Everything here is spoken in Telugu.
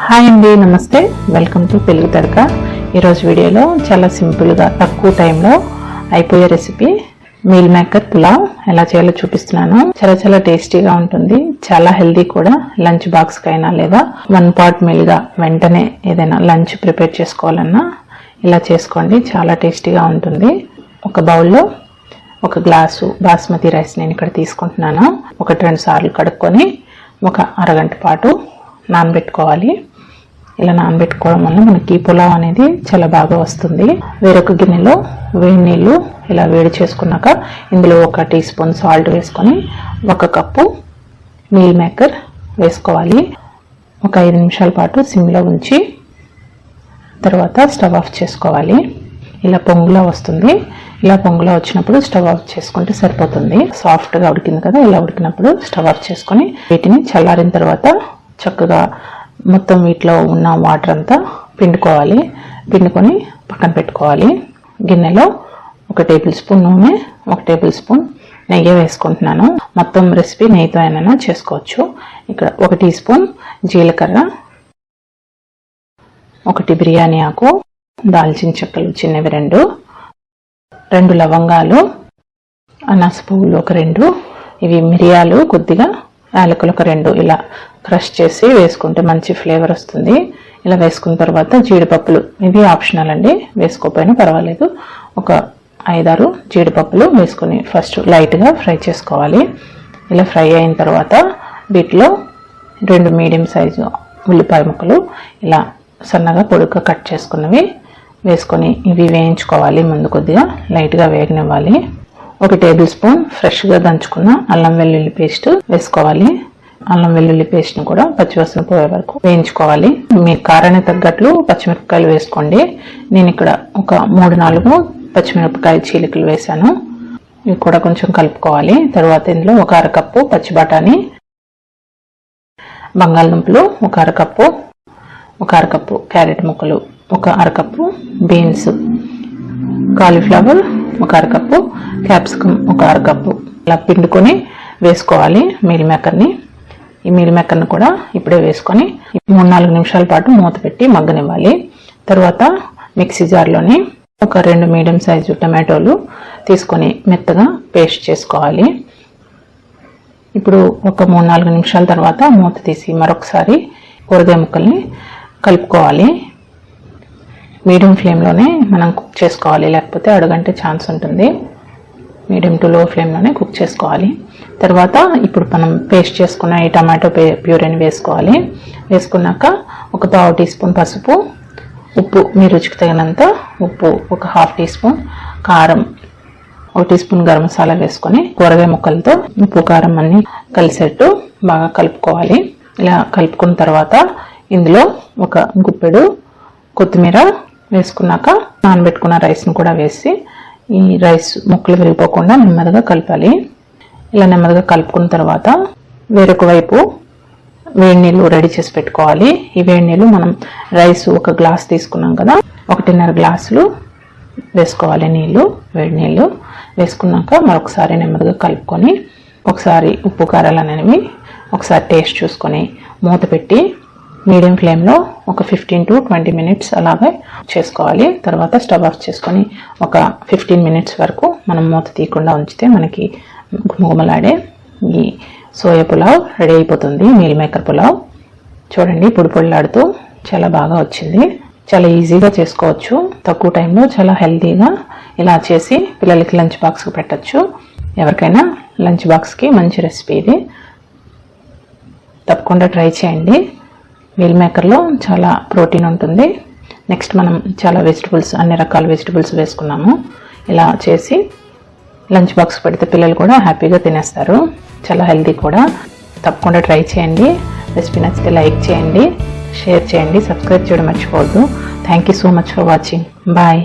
హాయ్ అండి, నమస్తే. Welcome to Telugu Thadaka. ఈరోజు వీడియోలో చాలా సింపుల్గా తక్కువ టైంలో అయిపోయే రెసిపీ మీల్ మేకర్ పులావ్ ఎలా చేయాలో చూపిస్తున్నాను. చాలా టేస్టీగా ఉంటుంది, చాలా హెల్దీ కూడా. లంచ్ బాక్స్కి అయినా లేదా 1 పాట్ మీల్గా వెంటనే ఏదైనా లంచ్ ప్రిపేర్ చేసుకోవాలన్నా ఇలా చేసుకోండి, చాలా టేస్టీగా ఉంటుంది. ఒక బౌల్లో 1 గ్లాసు బాస్మతి రైస్ నేను ఇక్కడ తీసుకుంటున్నాను. 1-2 సార్లు కడుక్కొని ఒక అరగంట పాటు నానబెట్టుకోవాలి. ఇలా నానబెట్టుకోవడం వల్ల మనకి పులావ్ అనేది చాలా బాగా వస్తుంది. వేరొక గిన్నెలో వేడి నీళ్ళు ఇలా వేడి చేసుకున్నాక ఇందులో 1 టీ స్పూన్ సాల్ట్ వేసుకొని 1 కప్పు మీల్ మేకర్ వేసుకోవాలి. ఒక 5 నిమిషాల పాటు సిమ్లో ఉంచి తర్వాత స్టవ్ ఆఫ్ చేసుకోవాలి. ఇలా పొంగులా వస్తుంది. ఇలా పొంగులా వచ్చినప్పుడు స్టవ్ ఆఫ్ చేసుకుంటే సరిపోతుంది. సాఫ్ట్గా ఉడికింది కదా, ఇలా ఉడికినప్పుడు స్టవ్ ఆఫ్ చేసుకొని వీటిని చల్లారిన తర్వాత చక్కగా మొత్తం వీటిలో ఉన్న వాటర్ అంతా పిండుకోవాలి. పిండుకొని పక్కన పెట్టుకోవాలి. గిన్నెలో 1 టేబుల్ స్పూన్ నూనె, 1 టేబుల్ స్పూన్ నెయ్యి వేసుకుంటున్నాను. మొత్తం రెసిపీ నెయ్యితో అయినా చేసుకోవచ్చు. ఇక్కడ 1 టీ స్పూన్ జీలకర్ర, 1 బిర్యానీ ఆకు, దాల్చిన చెక్కలు చిన్నవి 2 లవంగాలు, అనాస పువ్వులు 2, ఇవి మిరియాలు కొద్దిగా, యాలకులు 2 ఇలా క్రష్ చేసి వేసుకుంటే మంచి ఫ్లేవర్ వస్తుంది. ఇలా వేసుకున్న తర్వాత జీడిపప్పులు, ఇవి ఆప్షనల్ అండి, వేసుకోకపోయినా పర్వాలేదు. ఒక 5-6 జీడిపప్పులు వేసుకొని ఫస్ట్ లైట్గా ఫ్రై చేసుకోవాలి. ఇలా ఫ్రై అయిన తర్వాత వీటిలో 2 మీడియం సైజు ఉల్లిపాయ ముక్కలు ఇలా సన్నగా పొడుగ్గా కట్ చేసుకున్నవి వేసుకొని ఇవి వేయించుకోవాలి. ముందు కొద్దిగా లైట్గా వేగనివ్వాలి. 1 టేబుల్ స్పూన్ ఫ్రెష్గా దంచుకున్న అల్లం వెల్లుల్లి పేస్ట్ వేసుకోవాలి. అల్లం వెల్లుల్లి పేస్ట్ని కూడా పచ్చివాసన పోయే వరకు వేయించుకోవాలి. మీ కారానికి తగ్గట్లు పచ్చిమిరపకాయలు వేసుకోండి. నేను ఇక్కడ ఒక 3-4 పచ్చిమిరపకాయ చీలికలు వేసాను. ఇవి కూడా కొంచెం కలుపుకోవాలి. తర్వాత ఇందులో 1 అరకప్పు పచ్చి బఠానీ, బంగాళదుంపలు 1 అరకప్పు, 1 అరకప్పు క్యారెట్ ముక్కలు, 1 అరకప్పు బీన్స్, కాలీఫ్లవర్ 1 అరకప్పు, క్యాప్సికమ్ 1 అరకప్పు ఇలా పిండుకొని వేసుకోవాలి మీల్ మేకర్ని. ఈ మీల్ మేకర్ని కూడా ఇప్పుడే వేసుకొని 3-4 నిమిషాల పాటు మూత పెట్టి మగ్గనివ్వాలి. తర్వాత మిక్సీ జార్లోని ఒక 2 మీడియం సైజు టమాటోలు తీసుకొని మెత్తగా పేస్ట్ చేసుకోవాలి. ఇప్పుడు ఒక 3-4 నిమిషాల తర్వాత మూత తీసి మరొకసారి కూరగాయ ముక్కల్ని కలుపుకోవాలి. మీడియం ఫ్లేమ్లోనే మనం కుక్ చేసుకోవాలి, లేకపోతే అడుగంటే ఛాన్స్ ఉంటుంది. మీడియం టు లో ఫ్లేమ్లోనే కుక్ చేసుకోవాలి. తర్వాత ఇప్పుడు మనం పేస్ట్ చేసుకున్న ఈ టమాటో ప్యూరీని వేసుకోవాలి. వేసుకున్నాక ఒక 1/2 టీ స్పూన్ పసుపు, ఉప్పు మీ రుచికి తగినంత ఉప్పు, ఒక 1/2 టీ స్పూన్ కారం, 1 టీ స్పూన్ గరం మసాలా వేసుకొని కూరగాయ ముక్కలతో ఉప్పు కారం అన్నీ కలిసేట్టు బాగా కలుపుకోవాలి. ఇలా కలుపుకున్న తర్వాత ఇందులో 1 గుప్పెడు కొత్తిమీర వేసుకున్నాక నానబెట్టుకున్న రైస్ను కూడా వేసి ఈ రైస్ ముక్కలు విరిగిపోకుండా నెమ్మదిగా కలపాలి. ఇలా నెమ్మదిగా కలుపుకున్న తర్వాత వేరొక వైపు వేడి నీళ్ళు రెడీ చేసి పెట్టుకోవాలి. ఈ వేడి నీళ్ళు మనం రైస్ 1 గ్లాస్ తీసుకున్నాం కదా, 1.5 గ్లాసులు వేసుకోవాలి నీళ్ళు. వేడి నీళ్ళు వేసుకున్నాక మరొకసారి నెమ్మదిగా కలుపుకొని ఒకసారి ఉప్పు కారాలు అనేవి ఒకసారి టేస్ట్ చూసుకొని మూత పెట్టి మీడియం ఫ్లేమ్లో ఒక 15 to 20 మినిట్స్ అలాగే చేసుకోవాలి. తర్వాత స్టవ్ ఆఫ్ చేసుకొని ఒక 15 మినిట్స్ వరకు మనం మూత తీయకుండా ఉంచితే మనకి గుమగుమలాడే ఈ సోయా పులావ్ రెడీ అయిపోతుంది. మీల్ మేకర్ పులావ్ చూడండి, పొడిలాడుతూ చాలా బాగా వచ్చింది. చాలా ఈజీగా చేసుకోవచ్చు, తక్కువ టైంలో చాలా హెల్తీగా ఇలా చేసి పిల్లలకి లంచ్ బాక్స్కి పెట్టచ్చు. ఎవరికైనా లంచ్ బాక్స్కి మంచి రెసిపీ ఇది, తప్పకుండా ట్రై చేయండి. మీల్ మేకర్లో చాలా ప్రోటీన్ ఉంటుంది. నెక్స్ట్ మనం చాలా వెజిటబుల్స్, అన్ని రకాల వెజిటబుల్స్ వేసుకున్నాము. ఇలా చేసి లంచ్ బాక్స్ పెడితే పిల్లలు కూడా హ్యాపీగా తినేస్తారు. చాలా హెల్తీ కూడా. తప్పకుండా ట్రై చేయండి. రెసిపీ నచ్చితే లైక్ చేయండి, షేర్ చేయండి, సబ్స్క్రైబ్ చేయడం మర్చిపోవద్దు. Thank you so much for watching. Bye.